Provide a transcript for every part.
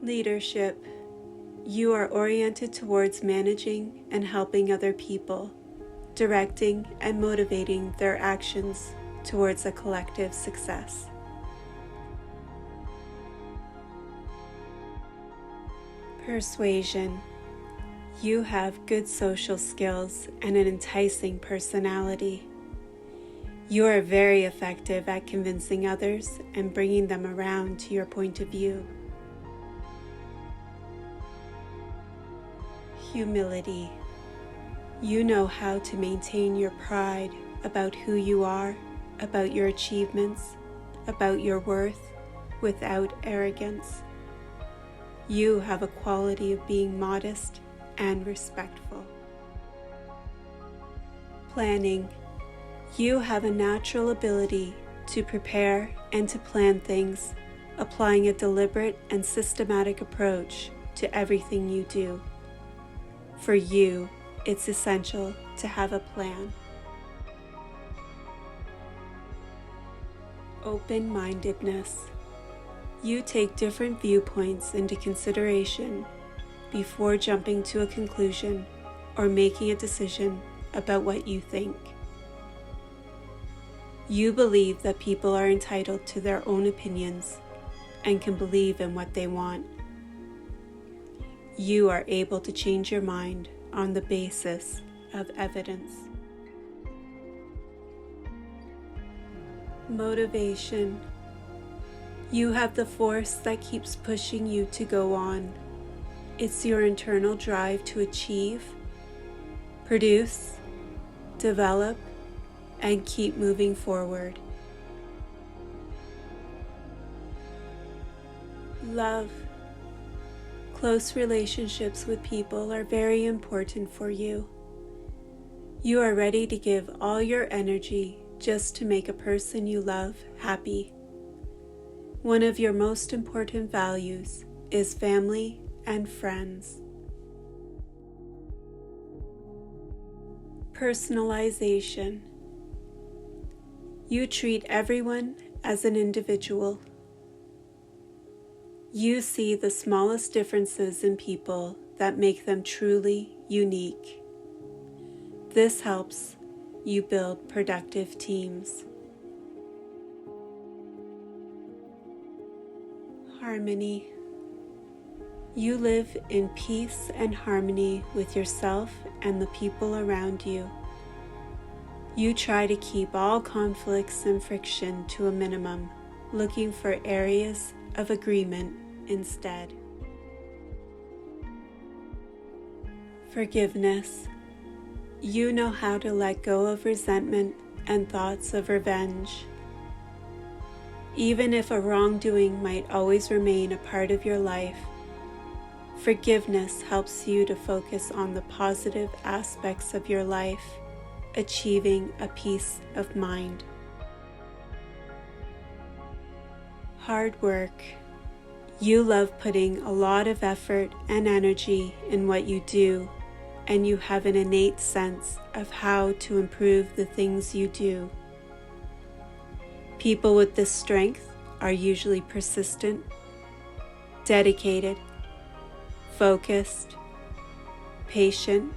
Leadership. You are oriented towards managing and helping other people, directing and motivating their actions towards a collective success. Persuasion. You have good social skills and an enticing personality. You are very effective at convincing others and bringing them around to your point of view. Humility. You know how to maintain your pride about who you are, about your achievements, about your worth, without arrogance. You have a quality of being modest and respectful. Planning. You have a natural ability to prepare and to plan things, applying a deliberate and systematic approach to everything you do. For you, it's essential to have a plan. Open-mindedness. You take different viewpoints into consideration before jumping to a conclusion or making a decision about what you think. You believe that people are entitled to their own opinions and can believe in what they want. You are able to change your mind on the basis of evidence. Motivation. You have the force that keeps pushing you to go on. It's your internal drive to achieve, produce, develop, and keep moving forward. Love. Close relationships with people are very important for you. You are ready to give all your energy just to make a person you love happy. One of your most important values is family and friends. Personalization. You treat everyone as an individual. You see the smallest differences in people that make them truly unique. This helps you build productive teams. Harmony. You live in peace and harmony with yourself and the people around you. You try to keep all conflicts and friction to a minimum, looking for areas of agreement instead. Forgiveness. You know how to let go of resentment and thoughts of revenge. Even if a wrongdoing might always remain a part of your life, forgiveness helps you to focus on the positive aspects of your life, achieving a peace of mind. Hard work. You love putting a lot of effort and energy in what you do, and you have an innate sense of how to improve the things you do. People with this strength are usually persistent, dedicated, focused, patient,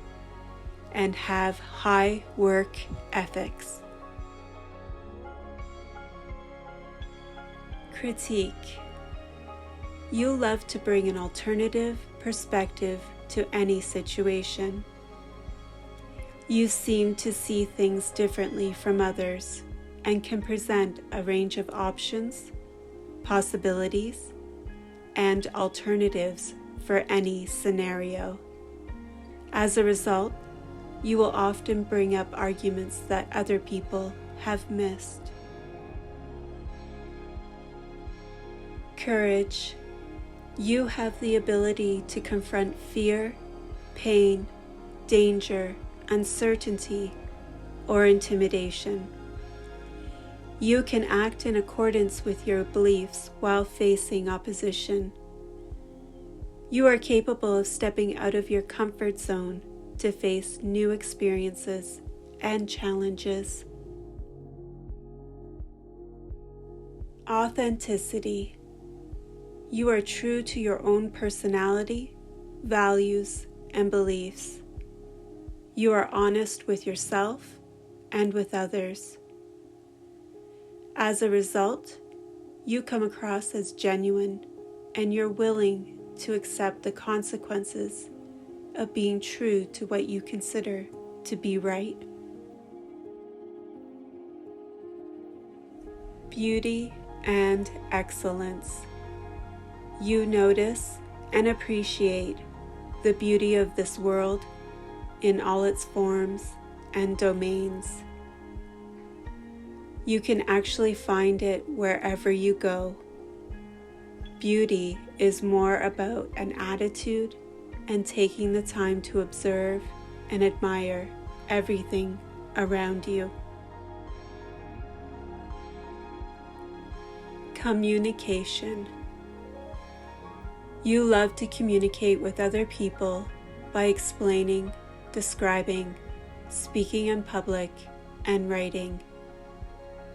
and have high work ethics. Critique. You love to bring an alternative perspective to any situation. You seem to see things differently from others and can present a range of options, possibilities, and alternatives for any scenario. As a result, you will often bring up arguments that other people have missed. Courage. You have the ability to confront fear, pain, danger, uncertainty, or intimidation. You can act in accordance with your beliefs while facing opposition. You are capable of stepping out of your comfort zone to face new experiences and challenges. Authenticity. You are true to your own personality, values, and beliefs. You are honest with yourself and with others. As a result, you come across as genuine, and you're willing to accept the consequences of being true to what you consider to be right. Beauty and excellence. You notice and appreciate the beauty of this world in all its forms and domains. You can actually find it wherever you go. Beauty is more about an attitude and taking the time to observe and admire everything around you. Communication. You love to communicate with other people by explaining, describing, speaking in public, and writing.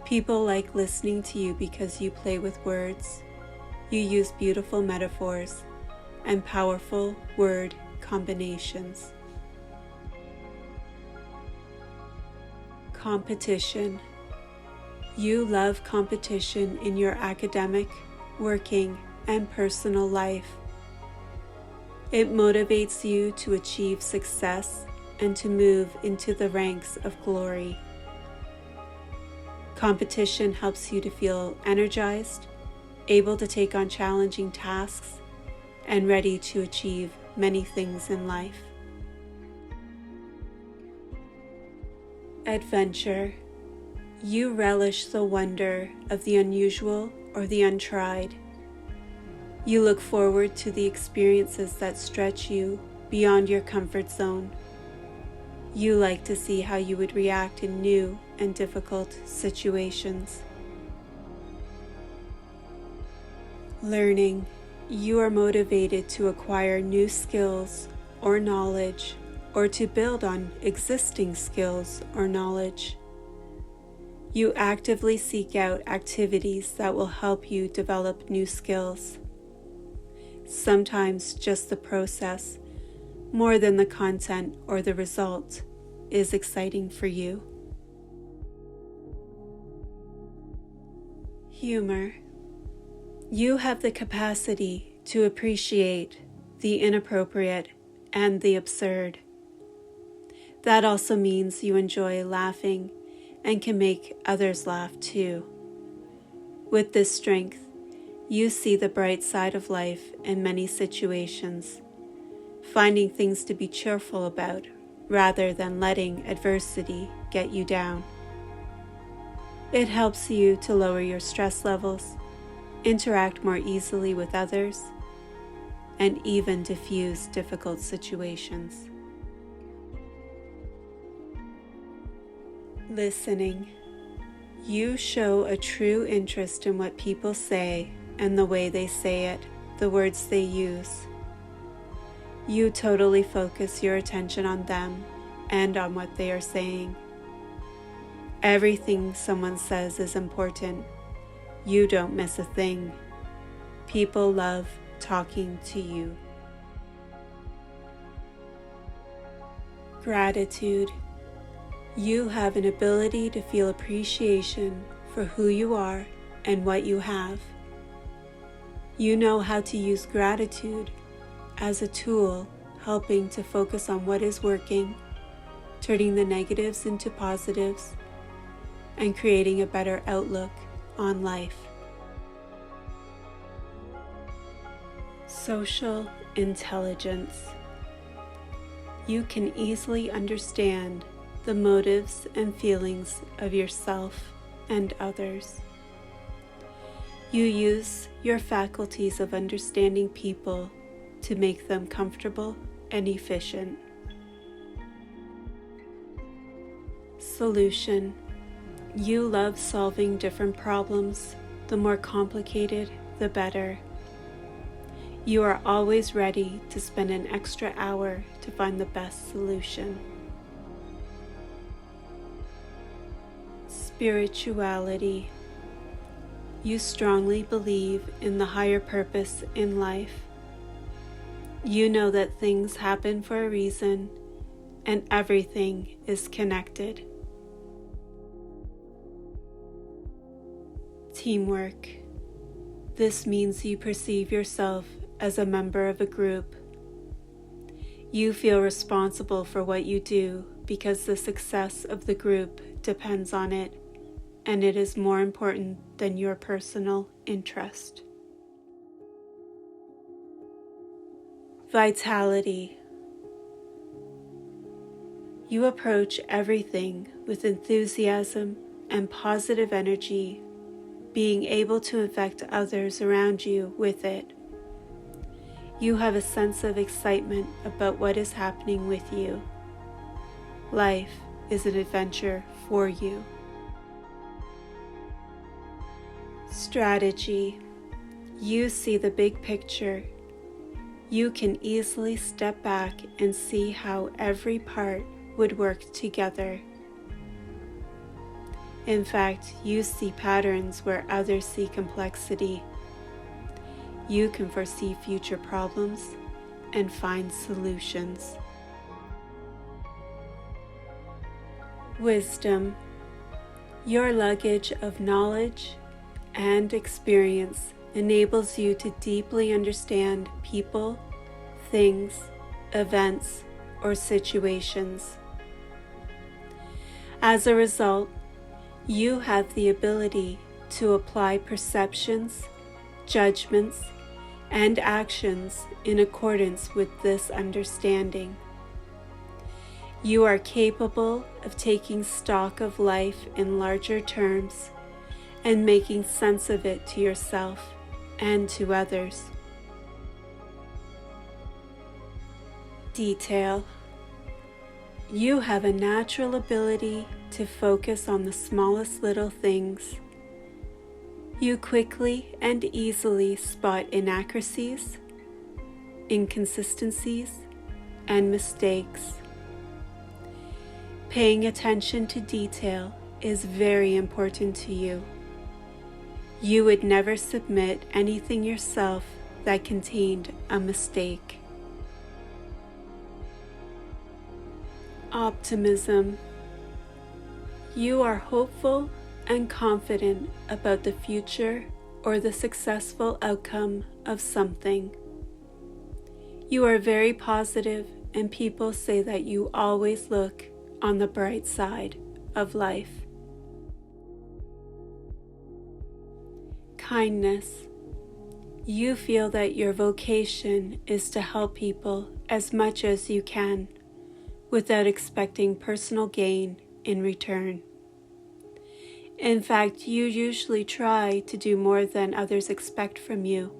People like listening to you because you play with words, you use beautiful metaphors, and powerful word combinations. Competition. You love competition in your academic, working, and personal life. It motivates you to achieve success and to move into the ranks of glory. Competition helps you to feel energized, able to take on challenging tasks, and ready to achieve many things in life. Adventure. You relish the wonder of the unusual or the untried. You look forward to the experiences that stretch you beyond your comfort zone. You like to see how you would react in new and difficult situations. Learning. You are motivated to acquire new skills or knowledge, or to build on existing skills or knowledge. You actively seek out activities that will help you develop new skills. Sometimes just the process, more than the content or the result, is exciting for you. Humor. You have the capacity to appreciate the inappropriate and the absurd. That also means you enjoy laughing and can make others laugh too. With this strength, you see the bright side of life in many situations, finding things to be cheerful about rather than letting adversity get you down. It helps you to lower your stress levels, interact more easily with others, and even diffuse difficult situations. Listening. You show a true interest in what people say and the way they say it, the words they use. You totally focus your attention on them and on what they are saying. Everything someone says is important. You don't miss a thing. People love talking to you. Gratitude. You have an ability to feel appreciation for who you are and what you have. You know how to use gratitude as a tool, helping to focus on what is working, turning the negatives into positives, and creating a better outlook on life. Social intelligence. You can easily understand the motives and feelings of yourself and others. You use your faculties of understanding people to make them comfortable and efficient. Solution. You love solving different problems. The more complicated, the better. You are always ready to spend an extra hour to find the best solution. Spirituality. You strongly believe in the higher purpose in life. You know that things happen for a reason and everything is connected. Teamwork. This means you perceive yourself as a member of a group. You feel responsible for what you do because the success of the group depends on it, and it is more important than your personal interest. Vitality. You approach everything with enthusiasm and positive energy, being able to affect others around you with it. You have a sense of excitement about what is happening with you. Life is an adventure for you. Strategy. You see the big picture. You can easily step back and see how every part would work together. In fact, you see patterns where others see complexity. You can foresee future problems and find solutions. Wisdom. Your luggage of knowledge and experience enables you to deeply understand people, things, events, or situations. As a result, you have the ability to apply perceptions, judgments, and actions in accordance with this understanding. You are capable of taking stock of life in larger terms and making sense of it to yourself and to others. Detail. You have a natural ability to focus on the smallest little things. You quickly and easily spot inaccuracies, inconsistencies, and mistakes. Paying attention to detail is very important to you. You would never submit anything yourself that contained a mistake. Optimism. You are hopeful and confident about the future or the successful outcome of something. You are very positive, and people say that you always look on the bright side of life. Kindness. You feel that your vocation is to help people as much as you can, without expecting personal gain in return. In fact, you usually try to do more than others expect from you.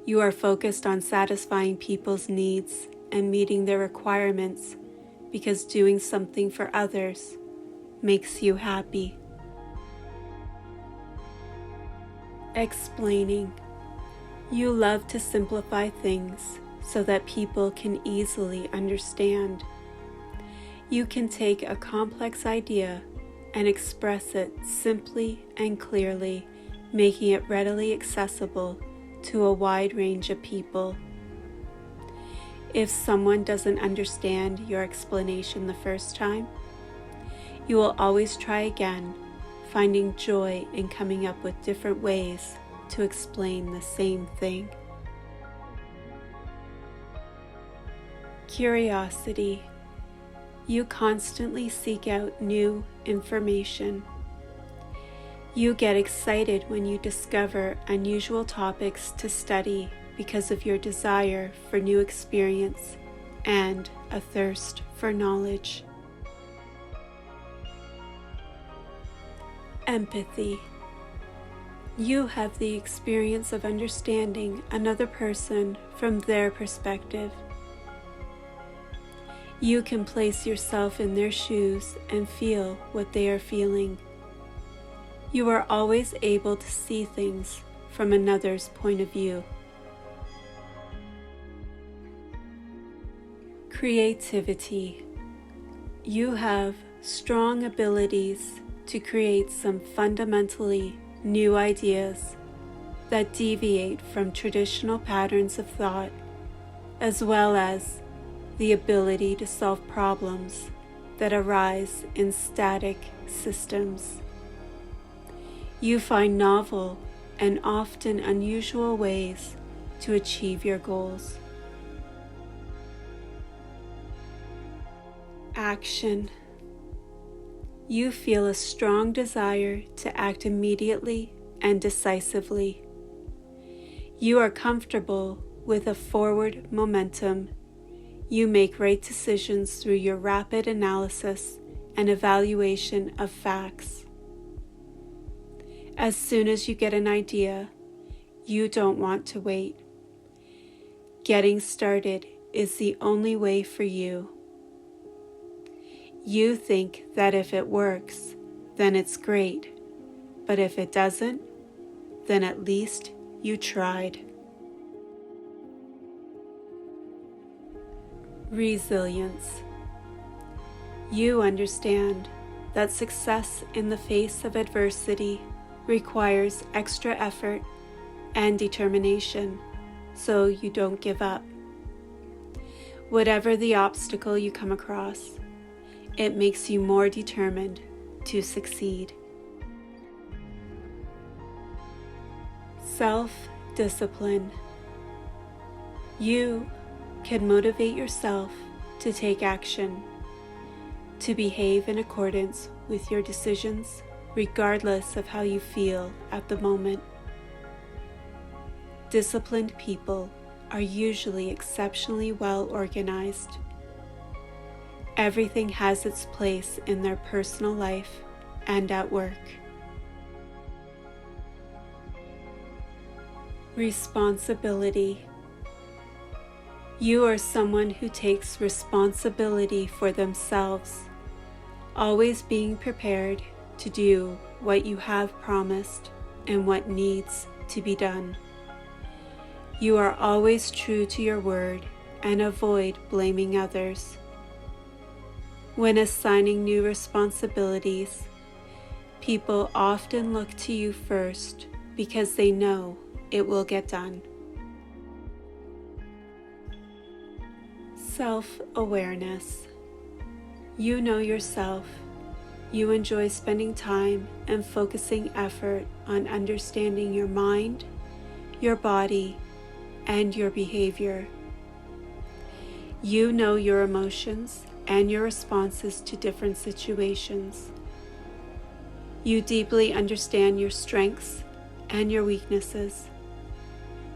You are focused on satisfying people's needs and meeting their requirements because doing something for others makes you happy. Explaining. You love to simplify things so that people can easily understand. You can take a complex idea and express it simply and clearly, making it readily accessible to a wide range of people. If someone doesn't understand your explanation the first time, you will always try again, finding joy in coming up with different ways to explain the same thing. Curiosity. You constantly seek out new information. You get excited when you discover unusual topics to study because of your desire for new experience and a thirst for knowledge. Empathy. You have the experience of understanding another person from their perspective. You can place yourself in their shoes and feel what they are feeling. You are always able to see things from another's point of view. Creativity. You have strong abilities to create some fundamentally new ideas that deviate from traditional patterns of thought, as well as the ability to solve problems that arise in static systems. You find novel and often unusual ways to achieve your goals. Action. You feel a strong desire to act immediately and decisively. You are comfortable with a forward momentum. You make right decisions through your rapid analysis and evaluation of facts. As soon as you get an idea, you don't want to wait. Getting started is the only way for you. You think that if it works, then it's great, but if it doesn't, then at least you tried. Resilience. You understand that success in the face of adversity requires extra effort and determination, so you don't give up. Whatever the obstacle you come across, it makes you more determined to succeed. Self-discipline. You can motivate yourself to take action, to behave in accordance with your decisions, regardless of how you feel at the moment. Disciplined people are usually exceptionally well organized. Everything has its place in their personal life and at work. Responsibility. You are someone who takes responsibility for themselves, always being prepared to do what you have promised and what needs to be done. You are always true to your word and avoid blaming others. When assigning new responsibilities, people often look to you first because they know it will get done. Self-awareness. You know yourself. You enjoy spending time and focusing effort on understanding your mind, your body, and your behavior. You know your emotions and your responses to different situations. You deeply understand your strengths and your weaknesses.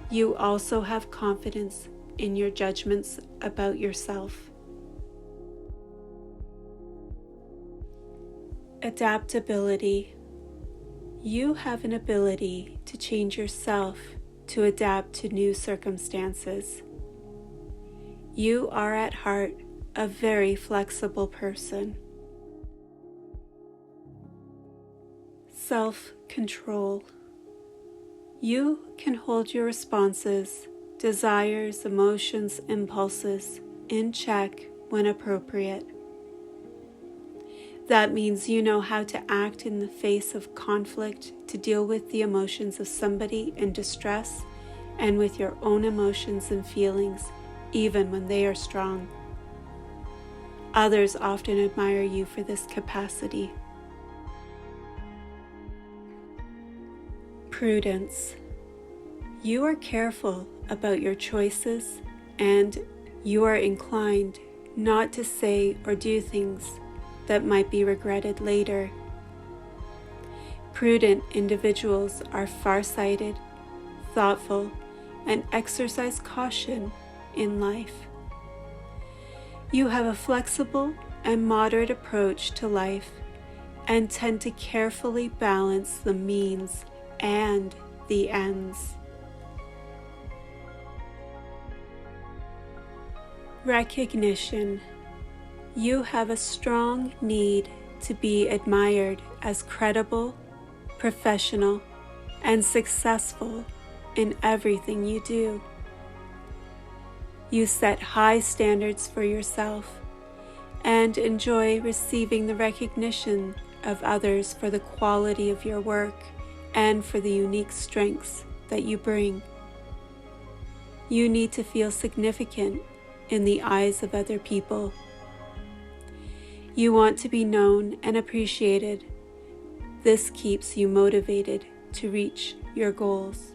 You also have confidence in your judgments about yourself. Adaptability. You have an ability to change yourself to adapt to new circumstances. You are at heart a very flexible person. Self-control. You can hold your responses, desires, emotions, impulses in check when appropriate. That means you know how to act in the face of conflict, to deal with the emotions of somebody in distress, and with your own emotions and feelings, even when they are strong. Others often admire you for this capacity. Prudence. You are careful about your choices, and you are inclined not to say or do things that might be regretted later. Prudent individuals are far-sighted, thoughtful, and exercise caution in life. You have a flexible and moderate approach to life and tend to carefully balance the means and the ends. Recognition. You have a strong need to be admired as credible, professional, and successful in everything you do. You set high standards for yourself and enjoy receiving the recognition of others for the quality of your work and for the unique strengths that you bring. You need to feel significant in the eyes of other people. You want to be known and appreciated. This keeps you motivated to reach your goals.